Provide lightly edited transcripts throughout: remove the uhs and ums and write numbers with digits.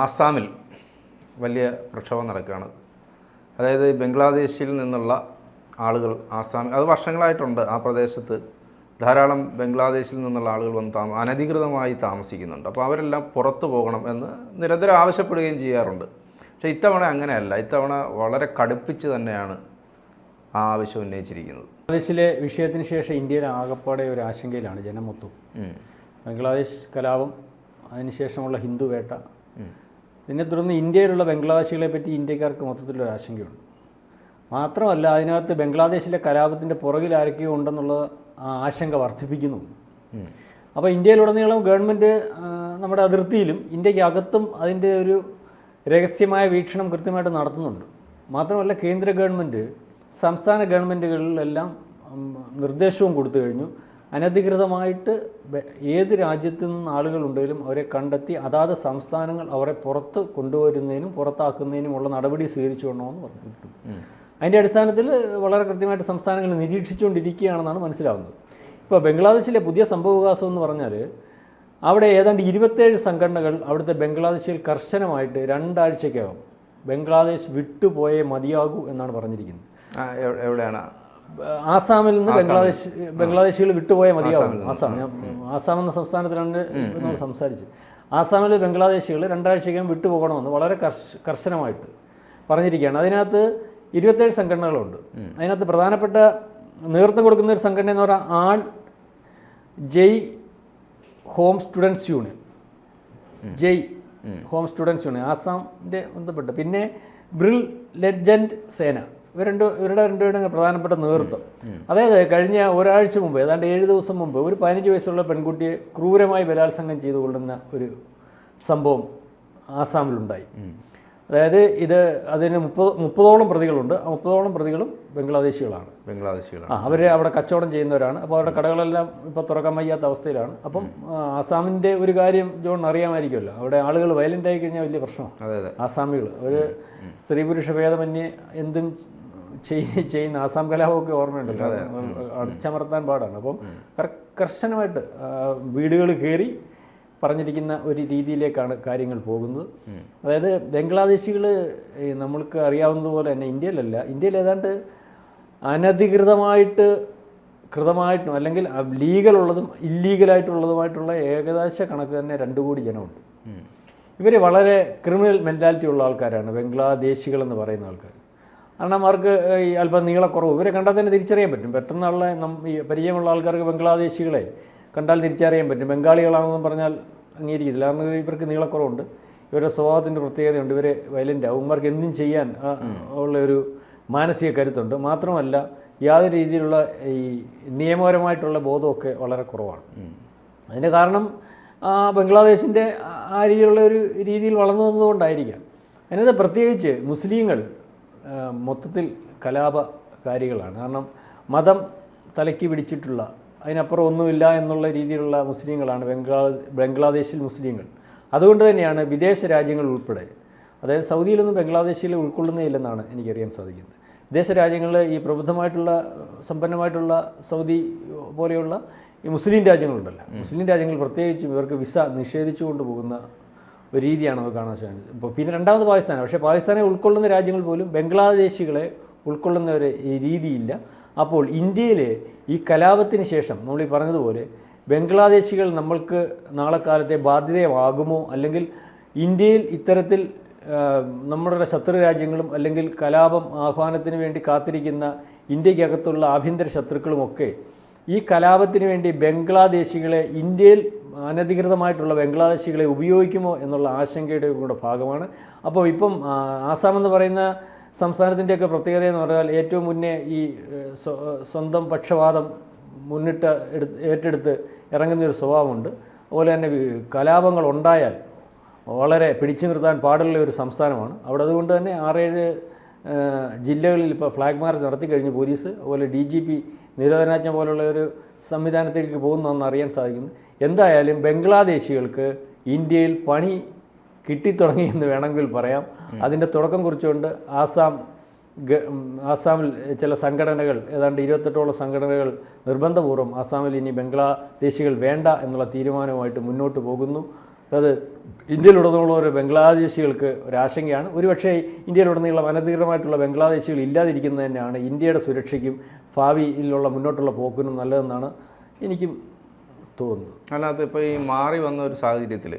ആസാമിൽ വലിയ പ്രക്ഷോഭം നടക്കുകയാണ്. അതായത് ബംഗ്ലാദേശിൽ നിന്നുള്ള ആളുകൾ ആസാമിൽ, അത് വർഷങ്ങളായിട്ടുണ്ട്, ആ പ്രദേശത്ത് ധാരാളം ബംഗ്ലാദേശിൽ നിന്നുള്ള ആളുകൾ വന്ന് അനധികൃതമായി താമസിക്കുന്നുണ്ട്. അപ്പോൾ അവരെല്ലാം പുറത്തു പോകണം എന്ന് നിരന്തരം ആവശ്യപ്പെടുകയും ചെയ്യാറുണ്ട്. പക്ഷേ ഇത്തവണ അങ്ങനെയല്ല. ഇത്തവണ വളരെ കടുപ്പിച്ച് തന്നെയാണ് ആ ആവശ്യം ഉന്നയിച്ചിരിക്കുന്നത്. ബംഗ്ലാദേശിലെ വിഷയത്തിന് ശേഷം ഇന്ത്യയിലെ ആകപ്പാടെ ഒരു ആശങ്കയിലാണ് ജനം മൊത്തം. ബംഗ്ലാദേശ് കലാപം, അതിനുശേഷമുള്ള ഹിന്ദു വേട്ട, ഇതിനെ തുടർന്ന് ഇന്ത്യയിലുള്ള ബംഗ്ലാദേശികളെ പറ്റി ഇന്ത്യക്കാർക്ക് മൊത്തത്തിലൊരു ആശങ്കയുണ്ട്. മാത്രമല്ല, അതിനകത്ത് ബംഗ്ലാദേശിലെ കലാപത്തിൻ്റെ പുറകിൽ ആരൊക്കെയോ ഉണ്ടെന്നുള്ള ആശങ്ക വർദ്ധിപ്പിക്കുന്നു. അപ്പോൾ ഇന്ത്യയിലുടനീളം ഗവൺമെൻറ് നമ്മുടെ അതിർത്തിയിലും ഇന്ത്യക്ക് അകത്തും അതിൻ്റെ ഒരു രഹസ്യമായ വീക്ഷണം കൃത്യമായിട്ട് നടത്തുന്നുണ്ട്. മാത്രമല്ല, കേന്ദ്ര ഗവൺമെൻറ് സംസ്ഥാന ഗവൺമെൻറ്റുകളിലെല്ലാം നിർദ്ദേശവും കൊടുത്തു കഴിഞ്ഞു. അനധികൃതമായിട്ട് ഏത് രാജ്യത്തു നിന്ന് ആളുകളുണ്ടെങ്കിലും അവരെ കണ്ടെത്തി അതാത് സംസ്ഥാനങ്ങൾ അവരെ പുറത്ത് കൊണ്ടുവരുന്നതിനും പുറത്താക്കുന്നതിനുമുള്ള നടപടി സ്വീകരിച്ചു കൊള്ളണമെന്ന് പറഞ്ഞിട്ടു. അതിൻ്റെ അടിസ്ഥാനത്തിൽ വളരെ കൃത്യമായിട്ട് സംസ്ഥാനങ്ങൾ നിരീക്ഷിച്ചുകൊണ്ടിരിക്കുകയാണെന്നാണ് മനസ്സിലാവുന്നത്. ഇപ്പോൾ ബംഗ്ലാദേശിലെ പുതിയ സംഭവവികാസം എന്ന് പറഞ്ഞാൽ, അവിടെ ഏതാണ്ട് 27 സംഘടനകൾ അവിടുത്തെ ബംഗ്ലാദേശിൽ കർശനമായിട്ട് 2 ആഴ്ചയ്ക്കകം ബംഗ്ലാദേശ് വിട്ടുപോയേ മതിയാകൂ എന്നാണ് പറഞ്ഞിരിക്കുന്നത്. എവിടെയാണ്? ആസാമിൽ നിന്ന് ബംഗ്ലാദേശികൾ വിട്ടുപോയാൽ മതിയാവും. ആസാം എന്ന സംസ്ഥാനത്തിലാണ് നമ്മൾ സംസാരിച്ചത്. ആസാമിലെ ബംഗ്ലാദേശികൾ 2 ആഴ്ചയ്ക്കകം വിട്ടുപോകണമെന്ന് വളരെ കർശനമായിട്ട് പറഞ്ഞിരിക്കുകയാണ്. അതിനകത്ത് 27 സംഘടനകളുണ്ട്. അതിനകത്ത് പ്രധാനപ്പെട്ട നേതൃത്വം കൊടുക്കുന്ന ഒരു സംഘടന എന്ന് പറഞ്ഞാൽ ആൾ ജയ് ഹോം സ്റ്റുഡൻസ് യൂണിയൻ, ജയ് ഹോം സ്റ്റുഡൻസ് യൂണിയൻ ആസാമിൻ്റെ ബന്ധപ്പെട്ട്. പിന്നെ ബ്രിൽ ലെജൻഡ് സേന, ഇവരുടെ രണ്ടുപേരുടെ പ്രധാനപ്പെട്ട നേതൃത്വം. അതായത് കഴിഞ്ഞ ഒരാഴ്ച മുമ്പ്, ഏതാണ്ട് 7 ദിവസം മുമ്പ്, ഒരു 15 വയസ്സുള്ള പെൺകുട്ടിയെ ക്രൂരമായി ബലാത്സംഗം ചെയ്തു കൊള്ളുന്ന ഒരു സംഭവം ആസാമിലുണ്ടായി. അതായത് അതിന് 30ഓളം പ്രതികളുണ്ട്. ആ 30ഓളം പ്രതികളും ബംഗ്ലാദേശികളാണ്. അവർ അവിടെ കച്ചവടം ചെയ്യുന്നവരാണ്. അപ്പോൾ അവരുടെ കടകളെല്ലാം ഇപ്പോൾ തുറക്കാൻ വയ്യാത്ത അവസ്ഥയിലാണ്. അപ്പം ആസാമിൻ്റെ ഒരു കാര്യം ജോൺ അറിയാമായിരിക്കുമല്ലോ, അവിടെ ആളുകൾ വയലൻ്റ് ആയി കഴിഞ്ഞാൽ വലിയ പ്രശ്നമാണ്. ആസാമികൾ അവർ സ്ത്രീ പുരുഷ ഭേദമന്യേ എന്തും ചെയ്യുന്ന ആസാം കലാപമൊക്കെ ഓർമ്മയുണ്ടല്ലോ, അടിച്ചമർത്താൻ പാടാണ്. അപ്പം കർശനമായിട്ട് വീടുകൾ കയറി പറഞ്ഞിരിക്കുന്ന ഒരു രീതിയിലേക്കാണ് കാര്യങ്ങൾ പോകുന്നത്. അതായത് ബംഗ്ലാദേശികൾ നമ്മൾക്ക് അറിയാവുന്നതുപോലെ തന്നെ ഇന്ത്യയിൽ ഏതാണ്ട് കൃതമായിട്ടും അല്ലെങ്കിൽ ലീഗലുള്ളതും ഇല്ലീഗലായിട്ടുള്ളതുമായിട്ടുള്ള ഏകദേശ കണക്ക് തന്നെ 2 കോടി ജനമുണ്ട്. ഇവർ വളരെ ക്രിമിനൽ മെൻറ്റാലിറ്റി ഉള്ള ആൾക്കാരാണ് ബംഗ്ലാദേശികളെന്ന് പറയുന്ന ആൾക്കാർ. കാരണം അവർക്ക് അല്പം നീളക്കുറവ്, ഇവരെ കണ്ടാൽ തന്നെ തിരിച്ചറിയാൻ പറ്റും. പെട്ടെന്നുള്ള പരിചയമുള്ള ആൾക്കാർക്ക് ബംഗ്ലാദേശികളെ കണ്ടാൽ തിരിച്ചറിയാൻ പറ്റും. ബംഗാളികളാണെന്ന് പറഞ്ഞാൽ അംഗീകരിക്കത്തില്ല. കാരണം ഇവർക്ക് നീളക്കുറവുണ്ട്, ഇവരുടെ സ്വഭാവത്തിൻ്റെ പ്രത്യേകതയുണ്ട്, ഇവരെ വയലൻ്റ് ആവും, ഇവർക്ക് എന്തും ചെയ്യാൻ ഉള്ള ഒരു മാനസിക കരുത്തുണ്ട്. മാത്രമല്ല, യാതൊരു രീതിയിലുള്ള ഈ നിയമപരമായിട്ടുള്ള ബോധമൊക്കെ വളരെ കുറവാണ്. അതിൻ്റെ കാരണം ബംഗ്ലാദേശിൻ്റെ ആ രീതിയിലുള്ള ഒരു രീതിയിൽ വളർന്നു വന്നതുകൊണ്ടായിരിക്കാം. അതിനകത്ത് പ്രത്യേകിച്ച് മുസ്ലിങ്ങൾ മൊത്തത്തിൽ കലാപകാരികളാണ്. കാരണം മതം തലയ്ക്ക് പിടിച്ചിട്ടുള്ള, അതിനപ്പുറം ഒന്നുമില്ല എന്നുള്ള രീതിയിലുള്ള മുസ്ലിങ്ങളാണ് ബംഗ്ലാദേശിൽ മുസ്ലിങ്ങൾ. അതുകൊണ്ട് തന്നെയാണ് വിദേശ രാജ്യങ്ങൾ ഉൾപ്പെടെ, അതായത് സൗദിയിലൊന്നും ബംഗ്ലാദേശിൽ ഉൾക്കൊള്ളുന്നേയില്ലെന്നാണ് എനിക്കറിയാൻ സാധിക്കുന്നത്. വിദേശ രാജ്യങ്ങളിൽ ഈ പ്രബുദ്ധമായിട്ടുള്ള സമ്പന്നമായിട്ടുള്ള സൗദി പോലെയുള്ള ഈ മുസ്ലിം രാജ്യങ്ങളുണ്ടല്ലോ, മുസ്ലിം രാജ്യങ്ങൾ പ്രത്യേകിച്ചും ഇവർക്ക് വിസ നിഷേധിച്ചു കൊണ്ടുപോകുന്ന ഒരു രീതിയാണ് നമുക്ക് കാണാൻ സാധിക്കുന്നത്. ഇപ്പോൾ പിന്നെ രണ്ടാമത് പാകിസ്ഥാനാണ്. പക്ഷേ പാകിസ്ഥാനെ ഉൾക്കൊള്ളുന്ന രാജ്യങ്ങൾ പോലും ബംഗ്ലാദേശികളെ ഉൾക്കൊള്ളുന്ന ഒരു രീതിയില്ല. അപ്പോൾ ഇന്ത്യയിൽ ഈ കലാപത്തിന് ശേഷം നമ്മൾ ഈ പറഞ്ഞതുപോലെ ബംഗ്ലാദേശികൾ നമ്മൾക്ക് നാളെ കാലത്തെ ബാധ്യതയാകുമോ, അല്ലെങ്കിൽ ഇന്ത്യയിൽ ഇത്തരത്തിൽ നമ്മുടെ ശത്രു രാജ്യങ്ങളും അല്ലെങ്കിൽ കലാപം ആഹ്വാനത്തിന് വേണ്ടി കാത്തിരിക്കുന്ന ഇന്ത്യക്കകത്തുള്ള ആഭ്യന്തര ശത്രുക്കളുമൊക്കെ ഈ കലാപത്തിന് വേണ്ടി ബംഗ്ലാദേശികളെ, ഇന്ത്യയിൽ അനധികൃതമായിട്ടുള്ള ബംഗ്ലാദേശികളെ ഉപയോഗിക്കുമോ എന്നുള്ള ആശങ്കയുടെ കൂടെ ഭാഗമാണ്. അപ്പോൾ ഇപ്പം ആസാം എന്ന് പറയുന്ന സംസ്ഥാനത്തിൻ്റെയൊക്കെ പ്രത്യേകത എന്ന് പറഞ്ഞാൽ ഏറ്റവും മുന്നേ ഈ സ്വന്തം പക്ഷപാതം ഏറ്റെടുത്ത് ഇറങ്ങുന്നൊരു സ്വഭാവമുണ്ട്. അതുപോലെ തന്നെ കലാപങ്ങൾ ഉണ്ടായാൽ വളരെ പിടിച്ചു നിർത്താൻ പാടുള്ള ഒരു സംസ്ഥാനമാണ് അവിടെ. അതുകൊണ്ട് തന്നെ 6-7 ജില്ലകളിൽ ഇപ്പോൾ ഫ്ലാഗ് മാർച്ച് നടത്തി കഴിഞ്ഞ് പോലീസ്, അതുപോലെ DGP നിരോധനാജ്ഞ പോലുള്ള ഒരു സംവിധാനത്തിലേക്ക് പോകുന്നതെന്ന് അറിയാൻ സാധിക്കുന്നു. എന്തായാലും ബംഗ്ലാദേശികൾക്ക് ഇന്ത്യയിൽ പണി കിട്ടിത്തുടങ്ങിയെന്ന് വേണമെങ്കിൽ പറയാം. അതിൻ്റെ തുടക്കം കുറിച്ചുകൊണ്ട് ആസാമിൽ ചില സംഘടനകൾ, ഏതാണ്ട് 28ഓളം സംഘടനകൾ നിർബന്ധപൂർവ്വം ആസാമിൽ ഇനി ബംഗ്ലാദേശികൾ വേണ്ട എന്നുള്ള തീരുമാനവുമായിട്ട് മുന്നോട്ട് പോകുന്നു. അത് ഇന്ത്യയിലുടനീളം ഒരു ബംഗ്ലാദേശികൾക്ക് ഒരാശങ്കയാണ്. ഒരുപക്ഷേ ഇന്ത്യയിലുടനീളം അനധികൃതമായിട്ടുള്ള ബംഗ്ലാദേശികൾ ഇല്ലാതിരിക്കുന്നത് തന്നെയാണ് ഇന്ത്യയുടെ സുരക്ഷയ്ക്കും ഭാവിയിലുള്ള മുന്നോട്ടുള്ള പോക്കിനും നല്ലതെന്നാണ് എനിക്കും തോന്നുന്നത്. അതിനകത്ത് ഇപ്പോൾ ഈ മാറി വന്ന ഒരു സാഹചര്യത്തിൽ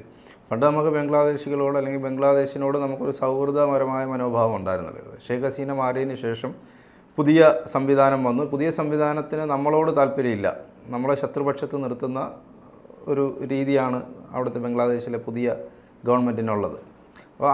പണ്ട് നമുക്ക് ബംഗ്ലാദേശികളോട് അല്ലെങ്കിൽ ബംഗ്ലാദേശിനോട് നമുക്കൊരു സൗഹൃദപരമായ മനോഭാവം ഉണ്ടായിരുന്നല്ലോ. ഷെയ്ഖ് ഹസീന മാറിയതിന് ശേഷം പുതിയ സംവിധാനം വന്നു. പുതിയ സംവിധാനത്തിന് നമ്മളോട് താല്പര്യമില്ല, നമ്മളെ ശത്രുപക്ഷത്ത് നിർത്തുന്ന ഒരു രീതിയാണ് അവിടുത്തെ ബംഗ്ലാദേശിലെ പുതിയ ഗവൺമെൻറ്റിനുള്ളത്. അപ്പോൾ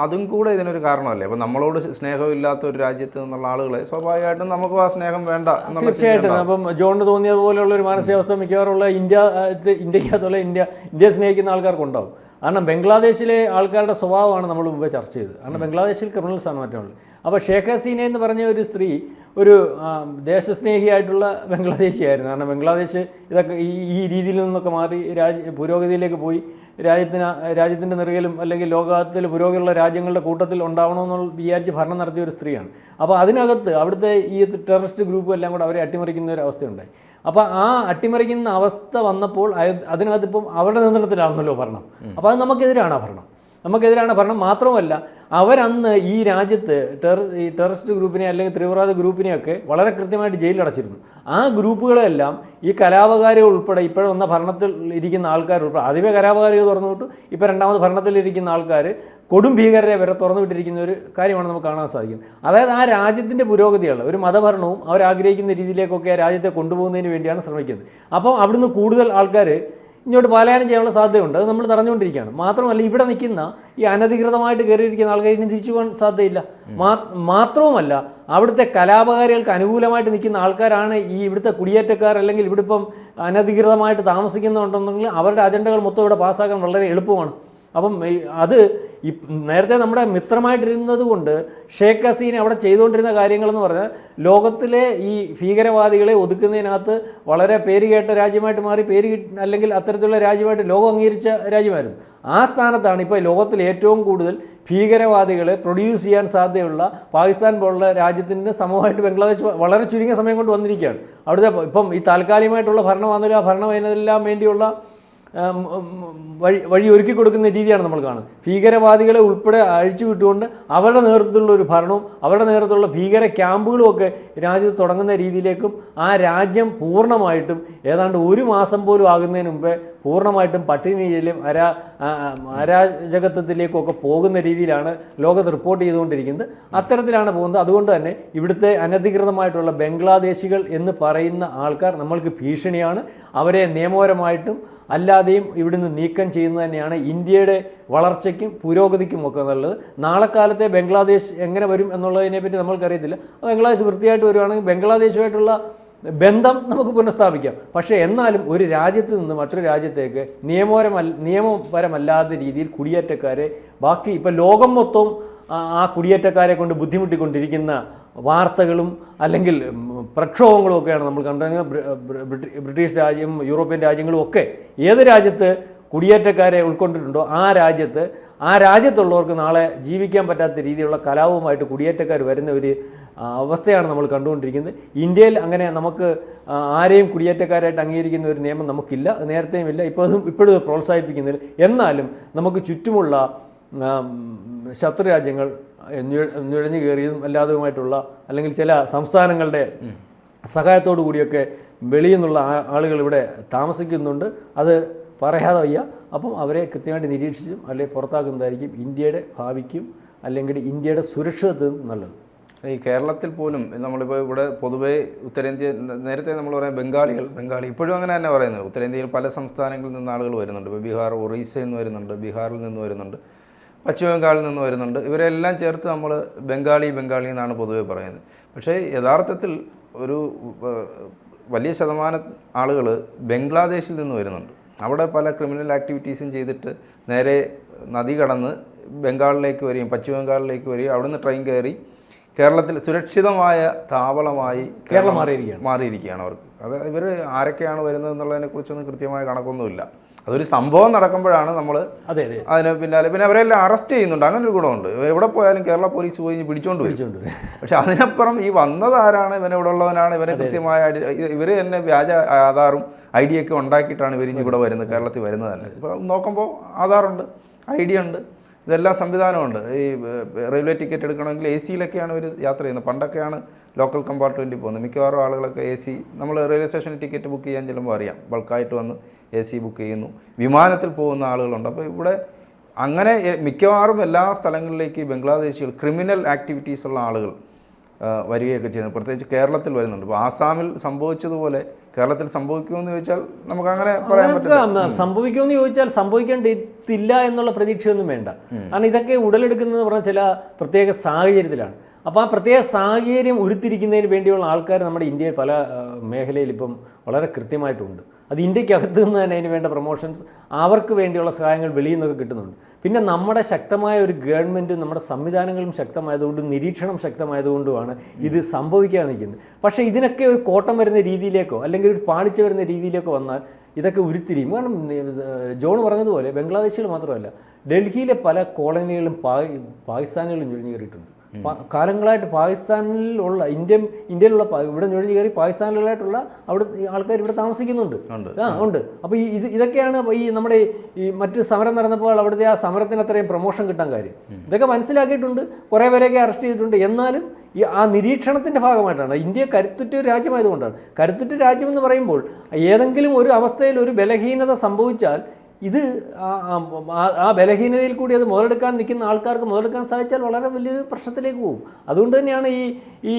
അതും കൂടെ ഇതിനൊരു കാരണമല്ലേ. അപ്പോൾ നമ്മളോട് സ്നേഹമില്ലാത്ത ഒരു രാജ്യത്ത് നിന്നുള്ള ആളുകളെ സ്വാഭാവികമായിട്ടും നമുക്കും ആ സ്നേഹം വേണ്ട. തീർച്ചയായിട്ടും. അപ്പം ജോണിന് തോന്നിയത് പോലെയുള്ള ഒരു മാനസികാവസ്ഥ മിക്കവാറുള്ള ഇന്ത്യക്കകത്തുള്ള ഇന്ത്യ സ്നേഹിക്കുന്ന ആൾക്കാർക്കുണ്ടാവും. കാരണം ബംഗ്ലാദേശിലെ ആൾക്കാരുടെ സ്വഭാവമാണ് നമ്മൾ മുമ്പേ ചർച്ച ചെയ്തത്. കാരണം ബംഗ്ലാദേശിൽ ക്രിമിനൽസാണ് മറ്റുള്ളത്. അപ്പോൾ ഷേഖ് ഹസീന എന്ന് പറഞ്ഞ ഒരു സ്ത്രീ ഒരു ദേശസ്നേഹിയായിട്ടുള്ള ബംഗ്ലാദേശിയായിരുന്നു. കാരണം ബംഗ്ലാദേശ് ഇതൊക്കെ ഈ രീതിയിൽ നിന്നൊക്കെ മാറി പുരോഗതിയിലേക്ക് പോയി രാജ്യത്തിൻ്റെ നെറുകയിലും അല്ലെങ്കിൽ ലോകത്തിൽ പുരോഗതിയുള്ള രാജ്യങ്ങളുടെ കൂട്ടത്തിൽ ഉണ്ടാവണമെന്നുള്ള വിചാരിച്ച് ഭരണം നടത്തിയ ഒരു സ്ത്രീയാണ്. അപ്പോൾ അതിനകത്ത് അവിടുത്തെ ഈ ടെററിസ്റ്റ് ഗ്രൂപ്പ് എല്ലാം കൂടെ അവരെ അട്ടിമറിക്കുന്ന ഒരു അവസ്ഥയുണ്ടായി. അപ്പോൾ ആ അട്ടിമറിക്കുന്ന അവസ്ഥ വന്നപ്പോൾ അതിനകത്തിപ്പം അവരുടെ നിയന്ത്രണത്തിലാണല്ലോ ഭരണം. അപ്പോൾ അത് നമുക്കെതിരാണ് ഭരണം. മാത്രമല്ല അവരന്ന് ഈ രാജ്യത്ത് ടെററിസ്റ്റ് ഗ്രൂപ്പിനെ അല്ലെങ്കിൽ തീവ്രവാദ ഗ്രൂപ്പിനെയൊക്കെ വളരെ കൃത്യമായിട്ട് ജയിലിലടച്ചിരുന്നു. ആ ഗ്രൂപ്പുകളെല്ലാം ഈ കലാപകാരികൾ ഉൾപ്പെടെ ഇപ്പോഴും വന്ന ഭരണത്തിൽ ഇരിക്കുന്ന ആൾക്കാർ ഉൾപ്പെടെ ആദ്യമേ കലാപകാരികൾ തുറന്നു വിട്ടു, ഇപ്പോൾ രണ്ടാമത് ഭരണത്തിലിരിക്കുന്ന ആൾക്കാർ കൊടും ഭീകരരെ വരെ തുറന്നു വിട്ടിരിക്കുന്ന ഒരു കാര്യമാണ് നമുക്ക് കാണാൻ സാധിക്കുന്നത്. അതായത് ആ രാജ്യത്തിൻ്റെ പുരോഗതിയുള്ള ഒരു മതഭരണവും അവരാഗ്രഹിക്കുന്ന രീതിയിലേക്കൊക്കെ ആ രാജ്യത്തെ കൊണ്ടുപോകുന്നതിന് വേണ്ടിയാണ് ശ്രമിക്കുന്നത്. അപ്പം അവിടുന്ന് കൂടുതൽ ആൾക്കാർ ഇങ്ങോട്ട് പലായനം ചെയ്യാനുള്ള സാധ്യതയുണ്ട്. അത് നമ്മൾ തടഞ്ഞുകൊണ്ടിരിക്കുകയാണ്. മാത്രമല്ല ഇവിടെ നിൽക്കുന്ന ഈ അനധികൃതമായിട്ട് കയറിയിരിക്കുന്ന ആൾക്കാർ ഇനി തിരിച്ചു പോകാൻ സാധ്യതയില്ല. മാത്രവുമല്ല അവിടുത്തെ കലാപകാരികൾക്ക് അനുകൂലമായിട്ട് നിൽക്കുന്ന ആൾക്കാരാണ് ഈ ഇവിടുത്തെ കുടിയേറ്റക്കാർ. അല്ലെങ്കിൽ ഇവിടെ ഇപ്പം അനധികൃതമായിട്ട് താമസിക്കുന്നുണ്ടെങ്കിൽ അവരുടെ അജണ്ടകൾ മൊത്തം ഇവിടെ പാസ്സാക്കാൻ വളരെ എളുപ്പമാണ്. അപ്പം അത് നേരത്തെ നമ്മുടെ മിത്രമായിട്ടിരുന്നത് കൊണ്ട് ഷേഖ് ഹസീന അവിടെ ചെയ്തുകൊണ്ടിരുന്ന കാര്യങ്ങളെന്ന് പറഞ്ഞാൽ ലോകത്തിലെ ഈ ഭീകരവാദികളെ ഒതുക്കുന്നതിനകത്ത് വളരെ പേരുകേട്ട രാജ്യമായിട്ട് മാറി, അല്ലെങ്കിൽ അത്തരത്തിലുള്ള രാജ്യമായിട്ട് ലോകം അംഗീകരിച്ച രാജ്യമായിരുന്നു. ആ സ്ഥാനത്താണ് ഇപ്പോൾ ലോകത്തിൽ ഏറ്റവും കൂടുതൽ ഭീകരവാദികളെ പ്രൊഡ്യൂസ് ചെയ്യാൻ സാധ്യതയുള്ള പാകിസ്ഥാൻ പോലുള്ള രാജ്യത്തിൻ്റെ സമൂഹമായിട്ട് ബംഗ്ലാദേശ് വളരെ ചുരുങ്ങിയ സമയം കൊണ്ട് വന്നിരിക്കുകയാണ്. അവിടുത്തെ ഇപ്പം ഈ താൽക്കാലികമായിട്ടുള്ള ഭരണം വന്നില്ല, ആ ഭരണം അതിനെല്ലാം വേണ്ടിയുള്ള വഴി ഒരുക്കി കൊടുക്കുന്ന രീതിയാണ് നമ്മൾ കാണുന്നത്. ഭീകരവാദികളെ ഉൾപ്പെടെ അഴിച്ചു വിട്ടുകൊണ്ട് അവരുടെ നേതൃത്വത്തിലുള്ള ഒരു ഭരണവും അവരുടെ നേതൃത്വത്തിലുള്ള ഭീകര ക്യാമ്പുകളും ഒക്കെ രാജ്യത്ത് തുടങ്ങുന്ന രീതിയിലേക്കും ആ രാജ്യം പൂർണ്ണമായിട്ടും ഏതാണ്ട് ഒരു മാസം പോലും ആകുന്നതിന് മുമ്പേ പൂർണ്ണമായിട്ടും പട്ടിണിയിലും അരാജകത്വത്തിലേക്കൊക്കെ പോകുന്ന രീതിയിലാണ് ലോകത്ത് റിപ്പോർട്ട് ചെയ്തുകൊണ്ടിരിക്കുന്നത്. അത്തരത്തിലാണ് പോകുന്നത്. അതുകൊണ്ട് തന്നെ ഇവിടുത്തെ അനധികൃതമായിട്ടുള്ള ബംഗ്ലാദേശികൾ എന്ന് പറയുന്ന ആൾക്കാർ നമ്മൾക്ക് ഭീഷണിയാണ്. അവരെ നിയമപരമായിട്ടും അല്ലാതെയും ഇവിടുന്ന് നീക്കം ചെയ്യുന്നത് തന്നെയാണ് ഇന്ത്യയുടെ വളർച്ചയ്ക്കും പുരോഗതിക്കും ഒക്കെ നല്ലത്. നാളെ കാലത്തെ ബംഗ്ലാദേശ് എങ്ങനെ വരും എന്നുള്ളതിനെപ്പറ്റി നമ്മൾക്കറിയത്തില്ല. ബംഗ്ലാദേശ് വൃത്തിയായിട്ട് വരുവാണെങ്കിൽ ബംഗ്ലാദേശുമായിട്ടുള്ള ബന്ധം നമുക്ക് പുനഃസ്ഥാപിക്കാം. പക്ഷേ എന്നാലും ഒരു രാജ്യത്ത് നിന്ന് മറ്റൊരു രാജ്യത്തേക്ക് നിയമപരമല്ലാത്ത രീതിയിൽ കുടിയേറ്റക്കാരെ ബാക്കി ഇപ്പം ലോകം മൊത്തം ആ കുടിയേറ്റക്കാരെ കൊണ്ട് ബുദ്ധിമുട്ടിക്കൊണ്ടിരിക്കുന്ന വാർത്തകളും അല്ലെങ്കിൽ പ്രക്ഷോഭങ്ങളും ഒക്കെയാണ് നമ്മൾ കണ്ടിരുന്നത്. ബ്രിട്ടീഷ് രാജ്യം, യൂറോപ്യൻ രാജ്യങ്ങളും ഒക്കെ ഏത് രാജ്യത്ത് കുടിയേറ്റക്കാരെ ഉൾക്കൊണ്ടിട്ടുണ്ടോ ആ രാജ്യത്തുള്ളവർക്ക് നാളെ ജീവിക്കാൻ പറ്റാത്ത രീതിയിലുള്ള കലാപവുമായിട്ട് കുടിയേറ്റക്കാർ വരുന്ന ഒരു അവസ്ഥയാണ് നമ്മൾ കണ്ടുകൊണ്ടിരിക്കുന്നത്. ഇന്ത്യയിൽ അങ്ങനെ നമുക്ക് ആരെയും കുടിയേറ്റക്കാരായിട്ട് അംഗീകരിക്കുന്ന ഒരു നിയമം നമുക്കില്ല, നേരത്തെയും ഇല്ല, ഇപ്പോഴും പ്രോത്സാഹിപ്പിക്കുന്നില്ല. എന്നാലും നമുക്ക് ചുറ്റുമുള്ള ശത്രു രാജ്യങ്ങൾ നുഴഞ്ഞു കയറിയതും അല്ലാത്തതുമായിട്ടുള്ള അല്ലെങ്കിൽ ചില സംസ്ഥാനങ്ങളുടെ സഹായത്തോടു കൂടിയൊക്കെ വെളിയിൽ നിന്നുള്ള ആളുകൾ ഇവിടെ താമസിക്കുന്നുണ്ട്. അത് പറയാതെ വയ്യ. അപ്പം അവരെ കൃത്യമായിട്ട് നിരീക്ഷിച്ചും അല്ലെങ്കിൽ പുറത്താക്കുന്നതായിരിക്കും ഇന്ത്യയുടെ ഭാവിക്കും അല്ലെങ്കിൽ ഇന്ത്യയുടെ സുരക്ഷിതത്വം നല്ലത്. ഈ കേരളത്തിൽ പോലും നമ്മളിപ്പോൾ ഇവിടെ പൊതുവേ ഉത്തരേന്ത്യ നേരത്തെ നമ്മൾ പറയാം ബംഗാളി ഇപ്പോഴും അങ്ങനെ തന്നെ പറയുന്നത്. ഉത്തരേന്ത്യയിൽ പല സംസ്ഥാനങ്ങളിൽ നിന്ന് ആളുകൾ വരുന്നുണ്ട്. ഇപ്പോൾ ബീഹാർ, ഒറീസയിൽ നിന്ന് വരുന്നുണ്ട്, ബീഹാറിൽ നിന്ന് വരുന്നുണ്ട്, പശ്ചിമ ബംഗാളിൽ നിന്ന് വരുന്നുണ്ട്. ഇവരെല്ലാം ചേർത്ത് നമ്മൾ ബംഗാളി എന്നാണ് പൊതുവെ പറയുന്നത്. പക്ഷേ യഥാർത്ഥത്തിൽ ഒരു വലിയ ശതമാനം ആളുകൾ ബംഗ്ലാദേശിൽ നിന്ന് വരുന്നുണ്ട്. അവിടെ പല ക്രിമിനൽ ആക്ടിവിറ്റീസും ചെയ്തിട്ട് നേരെ നദി കടന്ന് ബംഗാളിലേക്ക് വരികയും പശ്ചിമ ബംഗാളിലേക്ക് വരികയും അവിടുന്ന് ട്രെയിൻ കയറി കേരളത്തിൽ സുരക്ഷിതമായ താവളമായി കേരളം മാറിയിരിക്കുകയാണ് അവർക്ക്. അത് ഇവർ ആരൊക്കെയാണ് വരുന്നത് എന്നുള്ളതിനെക്കുറിച്ചൊന്നും കൃത്യമായ കണക്കൊന്നുമില്ല. അതൊരു സംഭവം നടക്കുമ്പോഴാണ് നമ്മൾ അതെ അതെ അതിന് പിന്നാലെ പിന്നെ അവരെല്ലാം അറസ്റ്റ് ചെയ്യുന്നുണ്ട്. അങ്ങനെ ഒരു ഗുണമുണ്ട്. എവിടെ പോയാലും കേരള പോലീസ് പോയി പിടിച്ചോണ്ട് വരും. പക്ഷെ അതിനപ്പുറം ഈ വന്നത് ആരാണ്, ഇവനെ ഇവിടെ ഉള്ളവനാണ്, ഇവനെ കൃത്യമായ ഇവർ തന്നെ വ്യാജ ആധാറും ID ഒക്കെ ഉണ്ടാക്കിയിട്ടാണ് ഇവർ ഇവിടെ വരുന്നത്, കേരളത്തിൽ വരുന്നത് തന്നെ. ഇപ്പോൾ നോക്കുമ്പോൾ ആധാറുണ്ട്, ID ഉണ്ട്, ഇതെല്ലാം സംവിധാനമുണ്ട്. ഈ റെയിൽവേ ടിക്കറ്റ് എടുക്കണമെങ്കിൽ AC-യിലൊക്കെയാണ് ഇവർ യാത്ര ചെയ്യുന്നത്. പണ്ടൊക്കെയാണ് ലോക്കൽ കമ്പാർട്ട്മെൻറ്റിൽ പോകുന്നത്. മിക്കവാറും ആളുകളൊക്കെ AC, നമ്മൾ റെയിൽവേ സ്റ്റേഷനിൽ ടിക്കറ്റ് ബുക്ക് ചെയ്യാൻ ചെല്ലുമ്പോൾ അറിയാം, ബൾക്കായിട്ട് വന്ന് AC ബുക്ക് ചെയ്യുന്നു. വിമാനത്തിൽ പോകുന്ന ആളുകളുണ്ട്. അപ്പോൾ ഇവിടെ അങ്ങനെ മിക്കവാറും എല്ലാ സ്ഥലങ്ങളിലേക്ക് ബംഗ്ലാദേശികൾ ക്രിമിനൽ ആക്ടിവിറ്റീസ് ഉള്ള ആളുകൾ വരികയൊക്കെ ചെയ്യുന്നത്. പ്രത്യേകിച്ച് കേരളത്തിൽ വരുന്നുണ്ട്. ഇപ്പോൾ ആസാമിൽ സംഭവിച്ചതുപോലെ കേരളത്തിൽ സംഭവിക്കുമെന്ന് ചോദിച്ചാൽ നമുക്ക് അങ്ങനെ പറയാൻ പറ്റില്ല. സംഭവിക്കുമെന്ന് ചോദിച്ചാൽ സംഭവിക്കേണ്ടില്ല എന്നുള്ള പ്രതീക്ഷയൊന്നും വേണ്ട. കാരണം ഇതൊക്കെ ഉടലെടുക്കുന്നത് പറഞ്ഞാൽ ചില പ്രത്യേക സാഹചര്യത്തിലാണ്. അപ്പോൾ ആ പ്രത്യേക സാഹചര്യം ഉരുത്തിരിക്കുന്നതിന് വേണ്ടിയുള്ള ആൾക്കാർ നമ്മുടെ ഇന്ത്യയിൽ പല മേഖലയിൽ ഇപ്പം വളരെ കൃത്യമായിട്ടുണ്ട്. അത് ഇന്ത്യക്കകത്ത് നിന്ന് തന്നെ അതിന് വേണ്ട പ്രൊമോഷൻസ്, അവർക്ക് വേണ്ടിയുള്ള സഹായങ്ങൾ വെളിയിൽ നിന്നൊക്കെ കിട്ടുന്നുണ്ട്. പിന്നെ നമ്മുടെ ശക്തമായ ഒരു ഗവൺമെൻറ്റും നമ്മുടെ സംവിധാനങ്ങളും ശക്തമായതുകൊണ്ടും നിരീക്ഷണം ശക്തമായതുകൊണ്ടുമാണ് ഇത് സംഭവിക്കാൻ നിൽക്കുന്നത്. പക്ഷേ ഇതിനൊക്കെ ഒരു കോട്ടം വരുന്ന രീതിയിലേക്കോ അല്ലെങ്കിൽ ഒരു പാളിച്ച വരുന്ന രീതിയിലേക്കോ വന്നാൽ ഇതൊക്കെ ഉരുത്തിരിയും. കാരണം ജോൺ പറഞ്ഞതുപോലെ ബംഗ്ലാദേശിൽ മാത്രമല്ല, ഡൽഹിയിലെ പല കോളനികളും പാകിസ്ഥാനികളും ചുഴിഞ്ഞു കയറിയിട്ടുണ്ട്. കാലങ്ങളായിട്ട് പാകിസ്ഥാനിലുള്ള ഇന്ത്യയിലുള്ള ഇവിടെ നുഴഞ്ഞു കയറി പാകിസ്ഥാനിലായിട്ടുള്ള അവിടെ ആൾക്കാർ ഇവിടെ താമസിക്കുന്നുണ്ട്. ഉണ്ട്. അപ്പോൾ ഇതൊക്കെയാണ് ഈ നമ്മുടെ ഈ മറ്റ് സമരം നടന്നപ്പോൾ അവിടുത്തെ ആ സമരത്തിന് അത്രയും പ്രൊമോഷൻ കിട്ടാൻ കാര്യം. ഇതൊക്കെ മനസ്സിലാക്കിയിട്ടുണ്ട്, കുറേ പേരെയൊക്കെ അറസ്റ്റ് ചെയ്തിട്ടുണ്ട്. എന്നാലും ആ നിരീക്ഷണത്തിൻ്റെ ഭാഗമായിട്ടാണ്. ഇന്ത്യ കരുത്തുറ്റ ഒരു രാജ്യമായതുകൊണ്ടാണ്. കരുത്തുറ്റ രാജ്യമെന്ന് പറയുമ്പോൾ ഏതെങ്കിലും ഒരു അവസ്ഥയിൽ ഒരു ബലഹീനത സംഭവിച്ചാൽ ഇത് ആ ബലഹീനതയിൽ കൂടി അത് മുതലെടുക്കാൻ നിൽക്കുന്ന ആൾക്കാർക്ക് മുതലെടുക്കാൻ സാധിച്ചാൽ വളരെ വലിയൊരു പ്രശ്നത്തിലേക്ക് പോകും. അതുകൊണ്ട് തന്നെയാണ് ഈ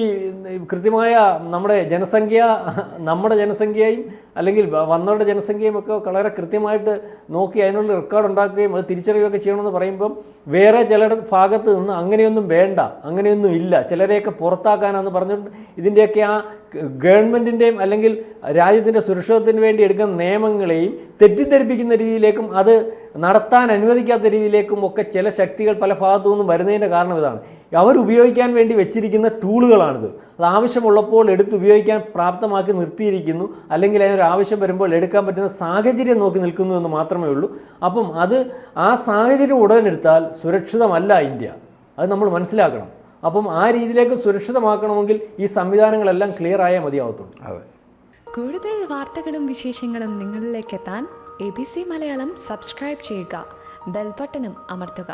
കൃത്യമായ നമ്മുടെ ജനസംഖ്യയും അല്ലെങ്കിൽ വന്നവരുടെ ജനസംഖ്യയും ഒക്കെ വളരെ കൃത്യമായിട്ട് നോക്കി അതിനുള്ള റെക്കോർഡ് ഉണ്ടാക്കുകയും അത് തിരിച്ചറിയുകയൊക്കെ ചെയ്യണമെന്ന് പറയുമ്പം വേറെ ചിലരുടെ ഭാഗത്ത് നിന്ന് അങ്ങനെയൊന്നും വേണ്ട, അങ്ങനെയൊന്നും ഇല്ല, ചിലരെയൊക്കെ പുറത്താക്കാനാണെന്ന് പറഞ്ഞിട്ട് ഇതിൻ്റെയൊക്കെ ആ ഗവൺമെൻറ്റിൻ്റെയും അല്ലെങ്കിൽ രാജ്യത്തിൻ്റെ സുരക്ഷിതത്വത്തിന് വേണ്ടി എടുക്കുന്ന നിയമങ്ങളെയും തെറ്റിദ്ധരിപ്പിക്കുന്ന രീതിയിലേക്കും അത് നടത്താൻ അനുവദിക്കാത്ത രീതിയിലേക്കും ഒക്കെ ചില ശക്തികൾ പല ഭാഗത്തു നിന്നും വരുന്നതിൻ്റെ കാരണം ഇതാണ്. അവരുപയോഗിക്കാൻ വേണ്ടി വെച്ചിരിക്കുന്ന ടൂളുകളാണിത്. അത് ആവശ്യമുള്ളപ്പോൾ ഉപയോഗിക്കാൻ പ്രാപ്തമാക്കി നിർത്തിയിരിക്കുന്നു, അല്ലെങ്കിൽ അതിനൊരു ആവശ്യം വരുമ്പോൾ എടുക്കാൻ പറ്റുന്ന സാഹചര്യം നോക്കി നിൽക്കുന്നു എന്ന് മാത്രമേ ഉള്ളൂ. അപ്പം ആ സാഹചര്യം ഉടനെടുത്താൽ സുരക്ഷിതമല്ല ഇന്ത്യ, അത് നമ്മൾ മനസ്സിലാക്കണം. അപ്പം ആ രീതിയിലേക്ക് സുരക്ഷിതമാക്കണമെങ്കിൽ ഈ സംവിധാനങ്ങളെല്ലാം ക്ലിയർ ആയാൽ മതിയാവത്തുള്ളൂ. അതെ. കൂടുതൽ വാർത്തകളും വിശേഷങ്ങളും നിങ്ങളിലേക്ക് എത്താൻ ABC മലയാളം സബ്സ്ക്രൈബ് ചെയ്യുക, ബെൽ ബട്ടണും അമർത്തുക.